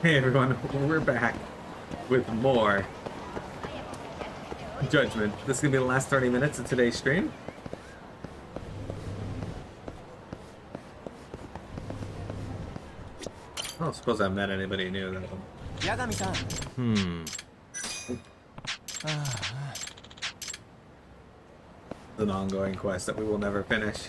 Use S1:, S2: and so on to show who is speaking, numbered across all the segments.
S1: Hey everyone, we're back with more Judgment. This is gonna be the last 30 minutes of today's stream. I don't suppose I've met anybody new though.
S2: 八神さん。
S1: It's an ongoing quest that we will never finish.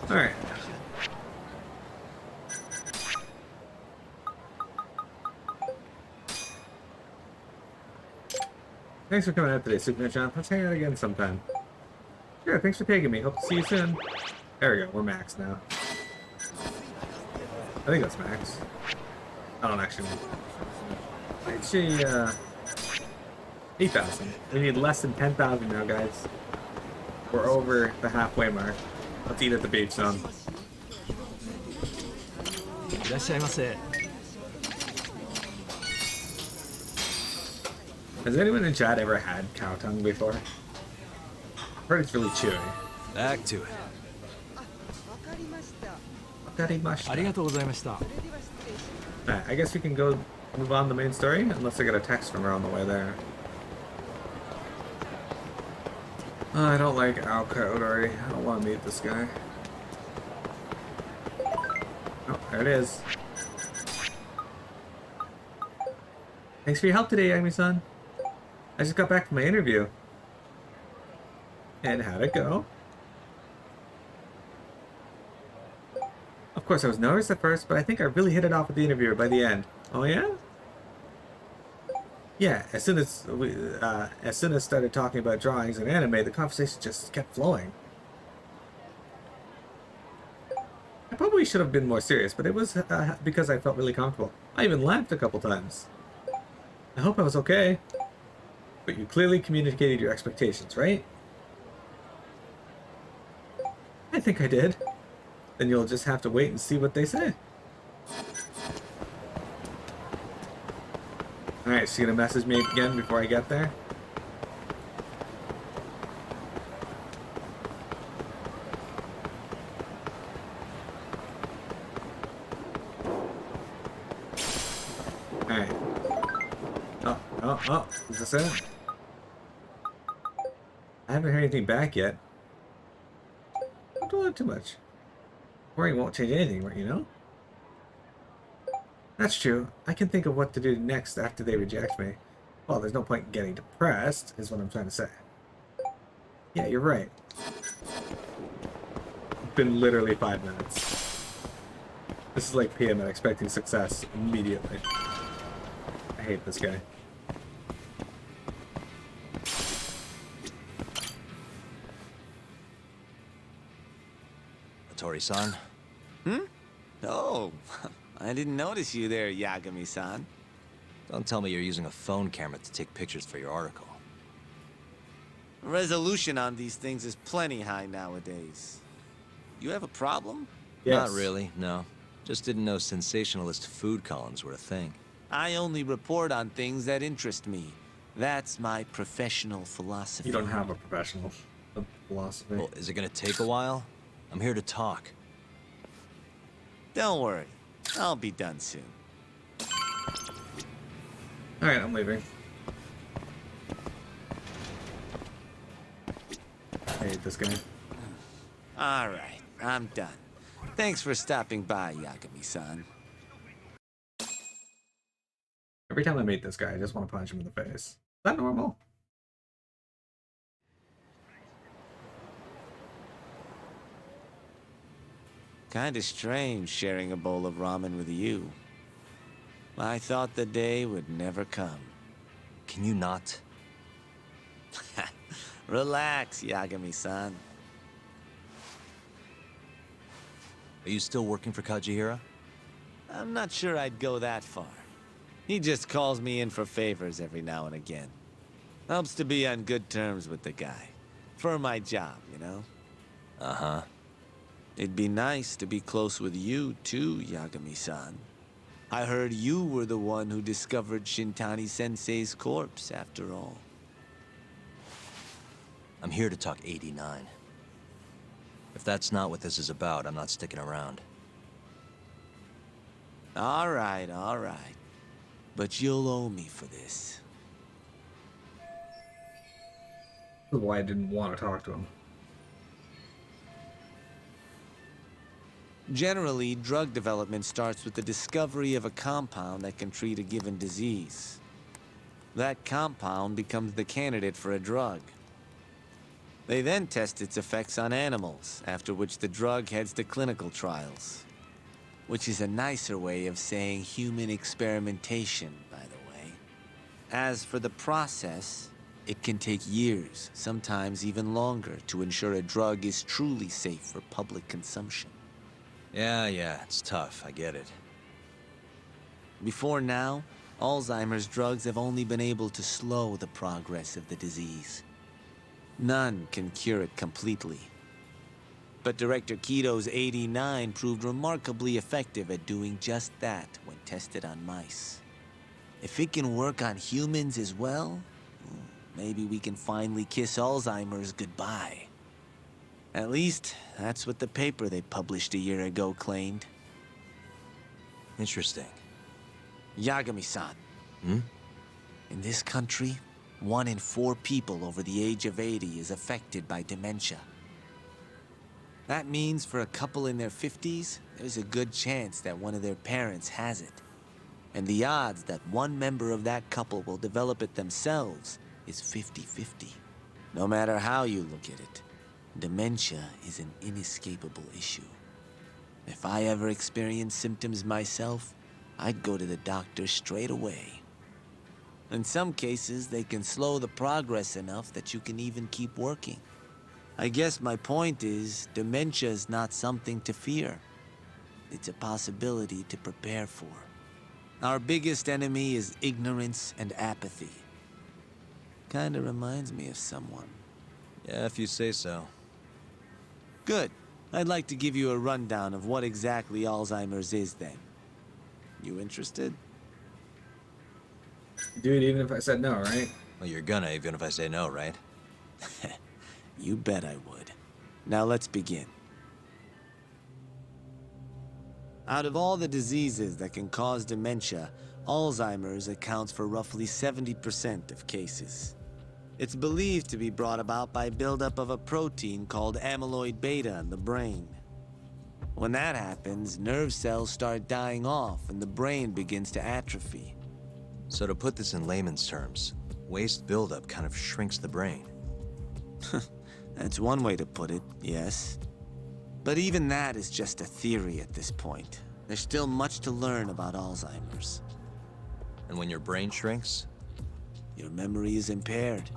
S1: Alright. Thanks for coming out today, Superman John. Let's hang out again sometime. Sure, thanks for taking me. Hope to see you soon. There we go, we're max now. I think that's max. I don't actually know. Actually, 8,000. We need less than 10,000 now, guys. We're over the halfway mark. Let's eat at the beach zone.
S2: いらっしゃいませ。
S1: Has anyone in chat ever had cow tongue before? I've heard it's really chewy.
S2: Back to it. ありがとうございました。
S1: Alright, I guess we can go move on to the main story, unless I get a text from her on the way there. I don't like Al Kaudari. I don't want to meet this guy. Oh, there it is. Thanks for your help today, Yagami-san. I just got back from my interview. And how'd it go? Of course, I was nervous at first, but I think I really hit it off with the interviewer by the end. Oh yeah? Yeah, as soon as started talking about drawings and anime, the conversation just kept flowing. I probably should have been more serious, but it was because I felt really comfortable. I even laughed a couple times. I hope I was okay. But you clearly communicated your expectations, right? I think I did. Then you'll just have to wait and see what they say. Alright, she's gonna message me again before I get there. Alright. Oh, is this it? I haven't heard anything back yet. Don't do it too much. Worrying won't change anything, you know? That's true. I can think of what to do next after they reject me. Well, there's no point in getting depressed, is what I'm trying to say. Yeah, you're right. It's been literally 5 minutes. This is like PM and expecting success immediately. I hate this guy.
S3: Tori-san?
S4: Oh, I didn't notice you there, Yagami-san.
S3: Don't tell me you're using a phone camera to take pictures for your article.
S4: Resolution on these things is plenty high nowadays. You have a problem?
S1: Yes.
S3: Not really, no. Just didn't know sensationalist food columns were a thing.
S4: I only report on things that interest me. That's my professional philosophy.
S1: You don't have a professional philosophy.
S3: Well, is it gonna take a while? I'm here to talk.
S4: Don't worry. I'll be done soon.
S1: Alright, I'm leaving. I hate this guy.
S4: All right, I'm done. Thanks for stopping by, Yagami-san.
S1: Every time I meet this guy, I just want to punch him in the face. Is that normal?
S4: Kinda strange sharing a bowl of ramen with you. I thought the day would never come.
S3: Can you not?
S4: Relax, Yagami-san.
S3: Are you still working for Kajihira?
S4: I'm not sure I'd go that far. He just calls me in for favors every now and again. Helps to be on good terms with the guy. For my job, you know?
S3: Uh-huh.
S4: It'd be nice to be close with you, too, Yagami-san. I heard you were the one who discovered Shintani-sensei's corpse, after all.
S3: I'm here to talk 89. If that's not what this is about, I'm not sticking around.
S4: All right, all right. But you'll owe me for this.
S1: This is why I didn't want to talk to him.
S4: Generally, drug development starts with the discovery of a compound that can treat a given disease. That compound becomes the candidate for a drug. They then test its effects on animals, after which the drug heads to clinical trials. Which is a nicer way of saying human experimentation, by the way. As for the process, it can take years, sometimes even longer, to ensure a drug is truly safe for public consumption.
S3: Yeah, it's tough, I get it.
S4: Before now, Alzheimer's drugs have only been able to slow the progress of the disease. None can cure it completely. But Director Keto's 89 proved remarkably effective at doing just that when tested on mice. If it can work on humans as well, maybe we can finally kiss Alzheimer's goodbye. At least, that's what the paper they published a year ago claimed.
S3: Interesting.
S4: Yagami-san.
S3: Hmm?
S4: In this country, 1 in 4 people over the age of 80 is affected by dementia. That means for a couple in their 50s, there's a good chance that one of their parents has it. And the odds that one member of that couple will develop it themselves is 50-50. No matter how you look at it, dementia is an inescapable issue. If I ever experienced symptoms myself, I'd go to the doctor straight away. In some cases, they can slow the progress enough that you can even keep working. I guess my point is, dementia is not something to fear. It's a possibility to prepare for. Our biggest enemy is ignorance and apathy. Kinda reminds me of someone.
S3: Yeah, if you say so.
S4: Good. I'd like to give you a rundown of what exactly Alzheimer's is then. You interested?
S1: Dude, even if I said no, right?
S3: Well, you're gonna, even if I say no, right?
S4: You bet I would. Now let's begin. Out of all the diseases that can cause dementia, Alzheimer's accounts for roughly 70% of cases. It's believed to be brought about by buildup of a protein called amyloid beta in the brain. When that happens, nerve cells start dying off and the brain begins to atrophy.
S3: So to put this in layman's terms, waste buildup kind of shrinks the brain.
S4: That's one way to put it, yes. But even that is just a theory at this point. There's still much to learn about Alzheimer's.
S3: And when your brain shrinks?
S4: Your memory is impaired.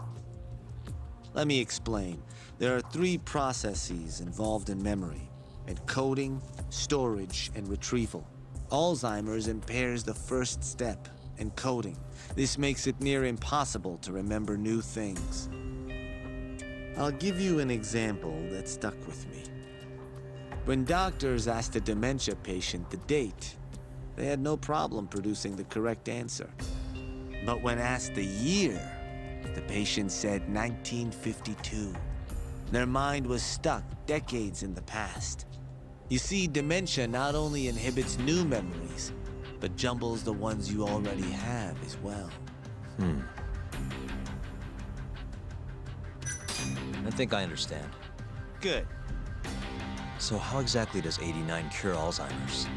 S4: Let me explain. There are 3 processes involved in memory: encoding, storage, and retrieval. Alzheimer's impairs the first step, encoding. This makes it near impossible to remember new things. I'll give you an example that stuck with me. When doctors asked a dementia patient the date, they had no problem producing the correct answer. But when asked the year, the patient said 1952. Their mind was stuck decades in the past. You see, dementia not only inhibits new memories, but jumbles the ones you already have as well.
S3: I think I understand.
S4: Good.
S3: So how exactly does 89 cure Alzheimer's?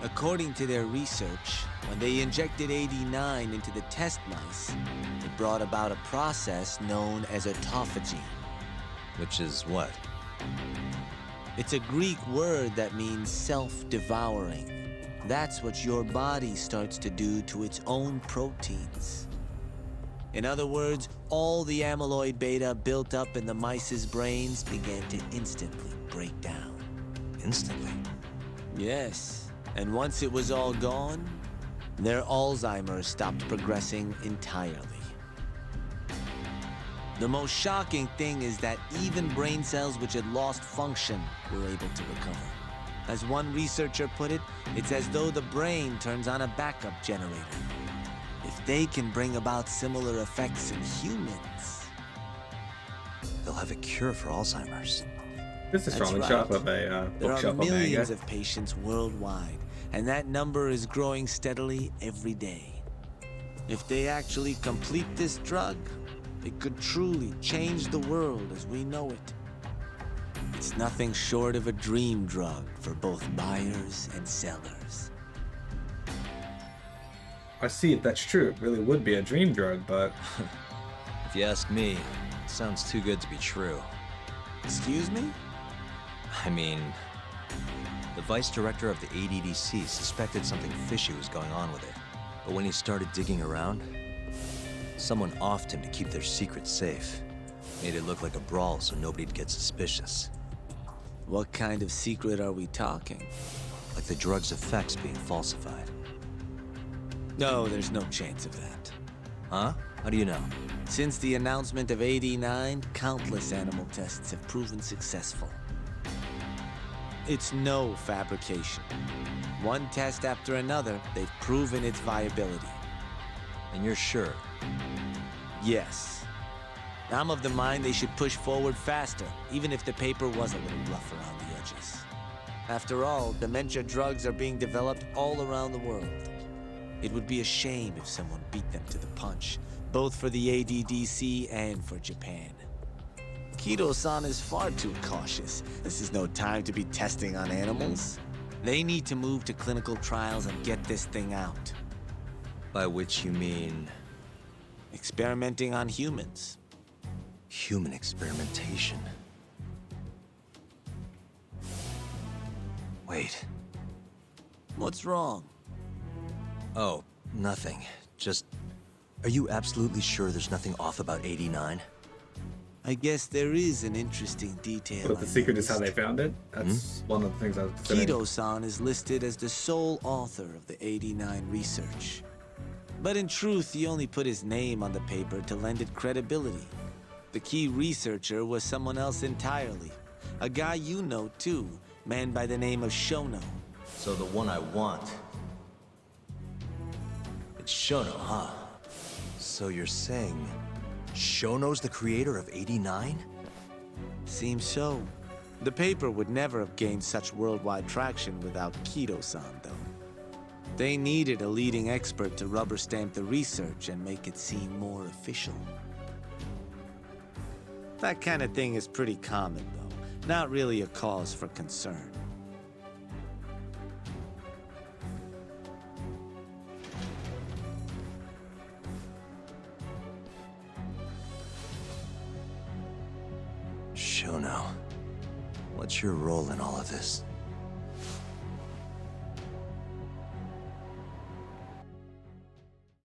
S4: According to their research, when they injected 89 into the test mice, it brought about a process known as autophagy.
S3: Which is what?
S4: It's a Greek word that means self-devouring. That's what your body starts to do to its own proteins. In other words, all the amyloid beta built up in the mice's brains began to instantly break down.
S3: Instantly?
S4: Yes, and once it was all gone, their Alzheimer's stopped progressing entirely. The most shocking thing is that even brain cells which had lost function were able to recover. As one researcher put it, it's as though the brain turns on a backup generator. If they can bring about similar effects in humans...
S3: They'll have a cure for Alzheimer's.
S1: This is
S4: That's
S1: strong
S4: right.
S1: shop of a
S4: There are
S1: bookshelf of
S4: millions
S1: manga.
S4: of patients worldwide, and that number is growing steadily every day. If they actually complete this drug, it could truly change the world as we know it. It's nothing short of a dream drug for both buyers and sellers.
S1: I see if that's true. It really would be a dream drug, but
S3: If you ask me, it sounds too good to be true.
S4: Excuse me?
S3: I mean, the vice director of the ADDC suspected something fishy was going on with it. But when he started digging around, someone offed him to keep their secret safe. Made it look like a brawl so nobody'd get suspicious.
S4: What kind of secret are we talking?
S3: Like the drug's effects being falsified.
S4: No, there's no chance of that.
S3: Huh? How do you know?
S4: Since the announcement of AD9, countless animal tests have proven successful. It's no fabrication. One test after another, they've proven its viability.
S3: And you're sure?
S4: Yes. I'm of the mind they should push forward faster, even if the paper was a little rough around the edges. After all, dementia drugs are being developed all around the world. It would be a shame if someone beat them to the punch, both for the ADDC and for Japan. Kido-san is far too cautious. This is no time to be testing on animals. They need to move to clinical trials and get this thing out.
S3: By which you mean
S4: Experimenting on humans.
S3: human experimentation. Wait.
S4: What's wrong?
S3: Oh, nothing. Just, are you absolutely sure there's nothing off about 89?
S4: I guess there is an interesting detail.
S1: but the
S4: I
S1: secret is how
S4: noticed.
S1: they found it. That's one of the things I was considering.
S4: Kido-san is listed as the sole author of the 89 research. But in truth, he only put his name on the paper to lend it credibility. The key researcher was someone else entirely. A guy you know too, man by the name of Shono.
S3: So the one I want. It's Shono, huh? So you're saying Shono's the creator of 89?
S4: Seems so. The paper would never have gained such worldwide traction without Kido-san, though. They needed a leading expert to rubber stamp the research and make it seem more official. That kind of thing is pretty common, though. Not really a cause for concern.
S3: Shono, what's your role in all of this?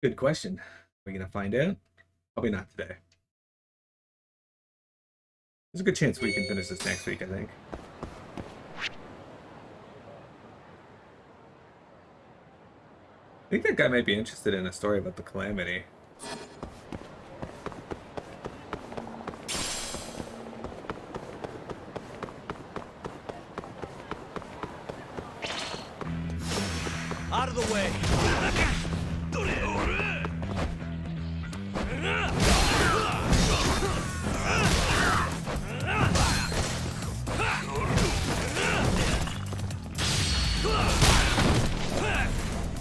S1: Good question. Are we gonna find out? Probably not today. There's a good chance we can finish this next week, I think. I think that guy might be interested in a story about the Calamity.
S3: Out of the way!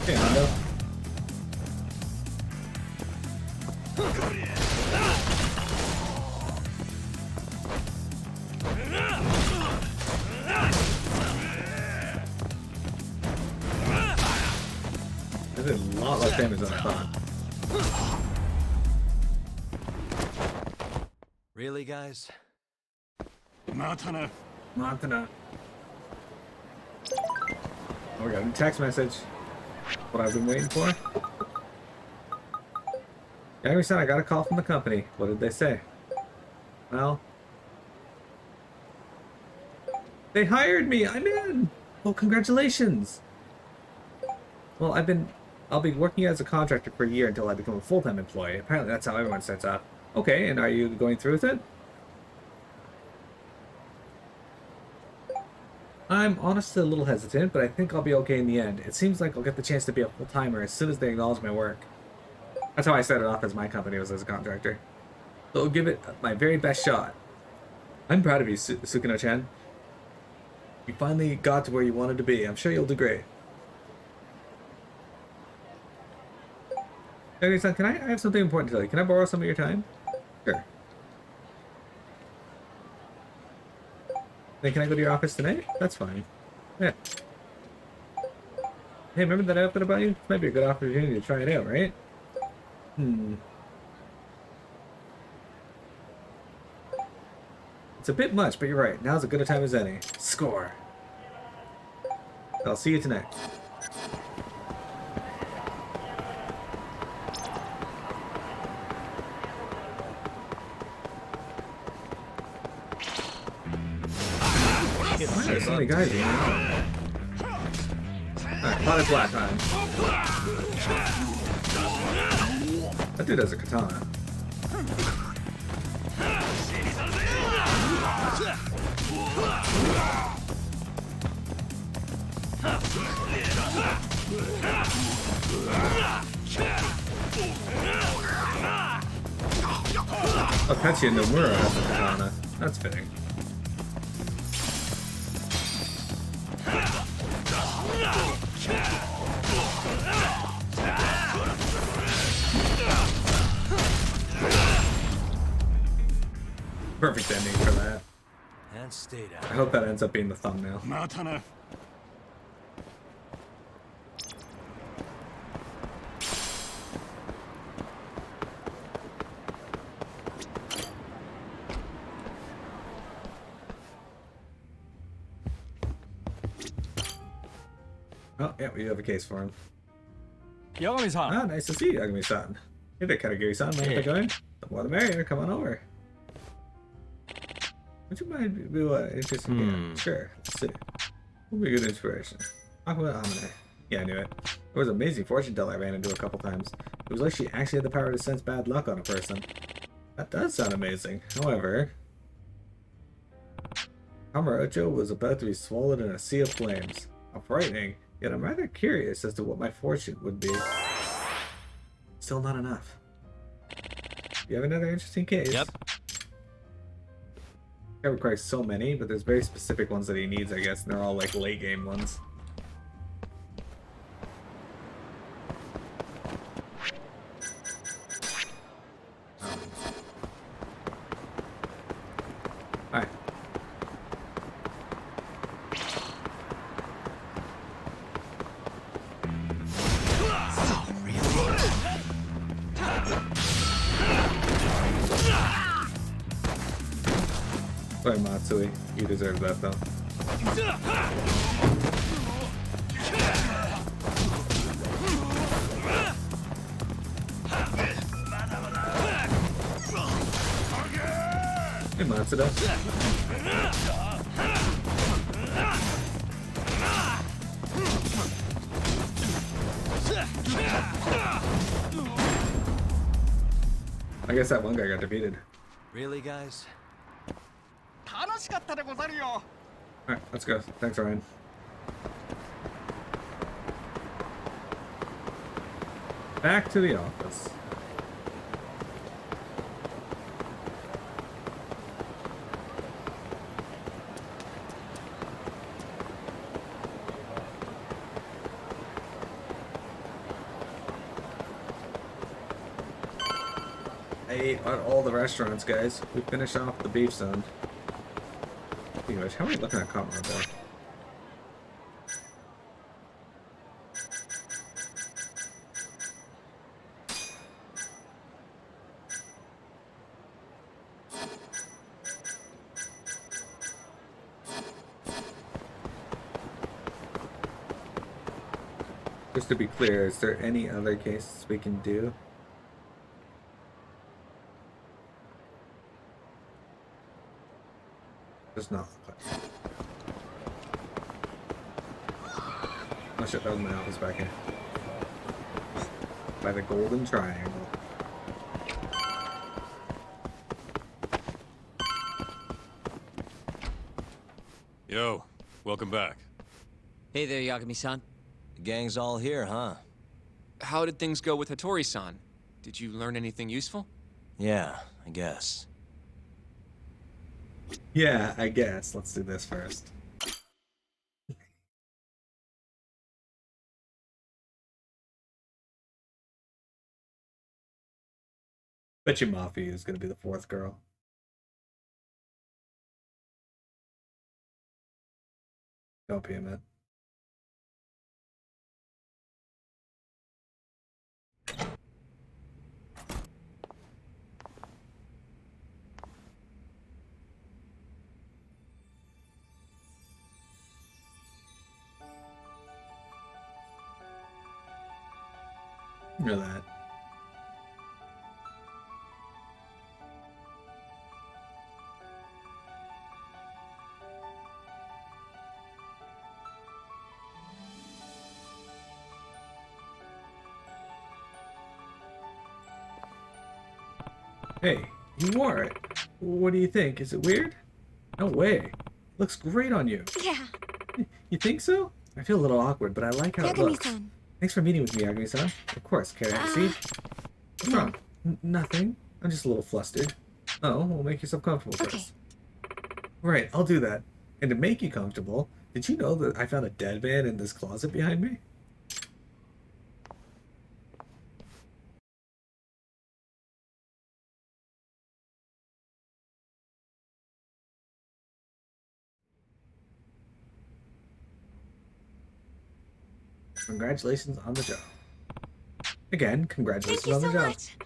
S1: Okay, Hondo. This is a lot less damage than I thought.
S3: Really, guys?
S1: Montana. Oh, we got a text message. What I've been waiting for. Gary said I got a call from the company. What did they say? Well, they hired me. I'm in. Well, congratulations. Well, I'll be working as a contractor for a year until I become a full-time employee. Apparently, that's how everyone starts off. Okay, and are you going through with it? I'm honestly a little hesitant, but I think I'll be okay in the end. It seems like I'll get the chance to be a full-timer as soon as they acknowledge my work. That's how I started off as my company, was as a contractor. So I'll give it my very best shot. I'm proud of you, Sukino-chan. You finally got to where you wanted to be. I'm sure you'll do great. Yagami-san, I have something important to tell you. Can I borrow some of your time? Sure. Then can I go to your office tonight? That's fine. Yeah. Hey, remember that outfit about you? This might be a good opportunity to try it out, right? It's a bit much, but you're right. Now's as good a time as any. Score. I'll see you tonight. Why are there so many guys here? Alright, pot is flat time. That dude has a katana. Akachi and Nomura has a katana. That's fitting. Perfect ending for that.
S2: And stay
S1: I
S2: down.
S1: hope that ends up being the thumbnail. Oh, yeah, we have a case for him.
S2: Yagami-san.
S1: Ah, nice to see you, Yagami-san. Hey there, Katagiri-san. Mind if I go in? The more the merrier. Come on over. Would you mind be what interesting game? Sure. Let's see. What would be a good inspiration? Aqua Amine. Yeah, I knew it. There was an amazing fortune teller I ran into a couple times. It was like she actually had the power to sense bad luck on a person. That does sound amazing. However, Hamarocho was about to be swallowed in a sea of flames. How frightening. Yet I'm rather curious as to what my fortune would be. Still not enough. You have another interesting case?
S2: Yep.
S1: I requires so many, but there's very specific ones that he needs, I guess, and they're all like late game ones. Alright. Sorry, Matsui. You deserve that, though. Hey, Matsuda. I guess that one guy got defeated.
S3: Really, guys?
S1: Alright, let's go. Thanks, Ryan. Back to the office. I ate at all the restaurants, guys. We finished off the beef zone. Anyways, how are we looking at comp mode though? Just to be clear, is there any other cases we can do? There's not. Oh shit, that was my office back here. By the golden triangle.
S5: Yo, welcome back.
S6: Hey there, Yagami-san.
S3: The gang's all here, huh?
S7: How did things go with Hattori-san? Did you learn anything useful?
S3: Yeah, I guess.
S1: Yeah, I guess. Let's do this first. Bet you Mafia is gonna be the fourth girl. Don't pay him. Know that. Hey, you wore it. What do you think? Is it weird? No way. Looks great on you.
S7: Yeah.
S1: You think so? I feel a little awkward, but I like how it looks.
S7: Yagami-san.
S1: Thanks for meeting with me, Yagami-san. Of course. Care to have a seat? What's
S7: no.
S1: wrong? Nothing. I'm just a little flustered. Oh, well, make yourself comfortable first. Right, I'll do that. And to make you comfortable, did you know that I found a dead man in this closet behind me? Congratulations on the job. Again, congratulations
S7: Thank you
S1: on the
S7: so
S1: job.
S7: much.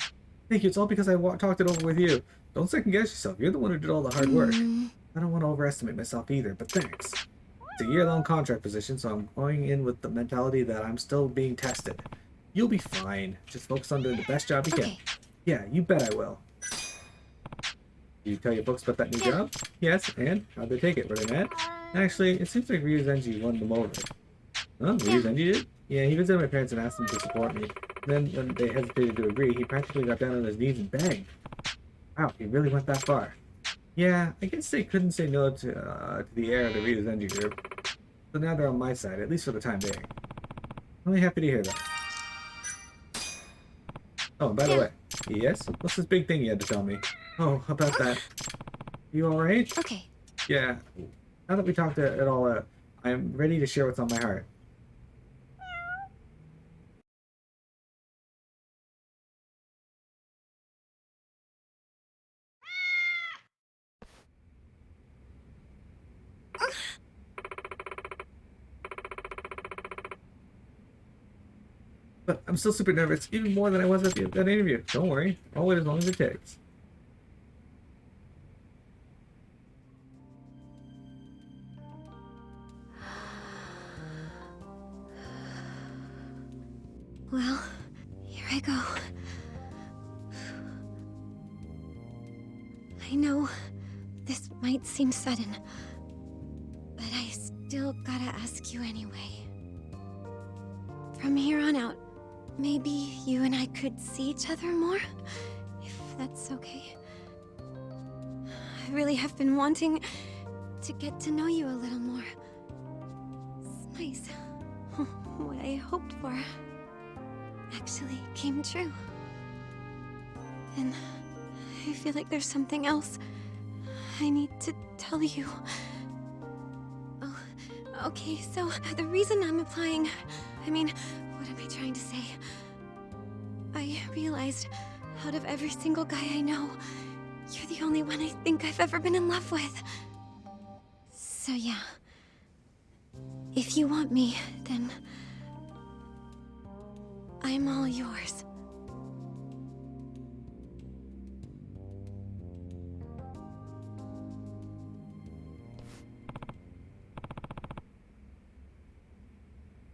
S1: Thank you. It's all because I talked it over with you. Don't second guess yourself. You're the one who did all the hard work. I don't want to overestimate myself either, but thanks. It's a year-long contract position, so I'm going in with the mentality that I'm still being tested. You'll be fine. Just focus on doing the best job you can.
S7: Okay.
S1: Yeah, you bet I will. Did you tell your folks about that new job? Yes, and how'd they take it? Were they mad? Actually, it seems like Ryuzenji won them over. Huh? Ryuzenji did? Yeah, he visited my parents and asked them to support me. Then, when they hesitated to agree, he practically got down on his knees and begged. Wow, he really went that far. Yeah, I guess they couldn't say no to the heir of the Ryuzenji group. So now they're on my side, at least for the time being. I'm really happy to hear that. Oh, and by the way, yes? What's this big thing you had to tell me? Oh, about that. You alright?
S7: Okay.
S1: Yeah. Now that we talked it all out, I'm ready to share what's on my heart. But I'm still super nervous, even more than I was at that interview. Don't worry, I'll wait as long as it takes.
S7: Well, here I go. I know this might seem sudden, but I still gotta ask you anyway. From here on out, maybe you and I could see each other more, if that's okay. I really have been wanting to get to know you a little more. It's nice. What I hoped for actually came true. And I feel like there's something else I need to tell you. Oh, okay, so the reason I'm applying, I mean, what am I trying to say? I realized out of every single guy I know, you're the only one I think I've ever been in love with. So yeah, if you want me, then I'm all yours.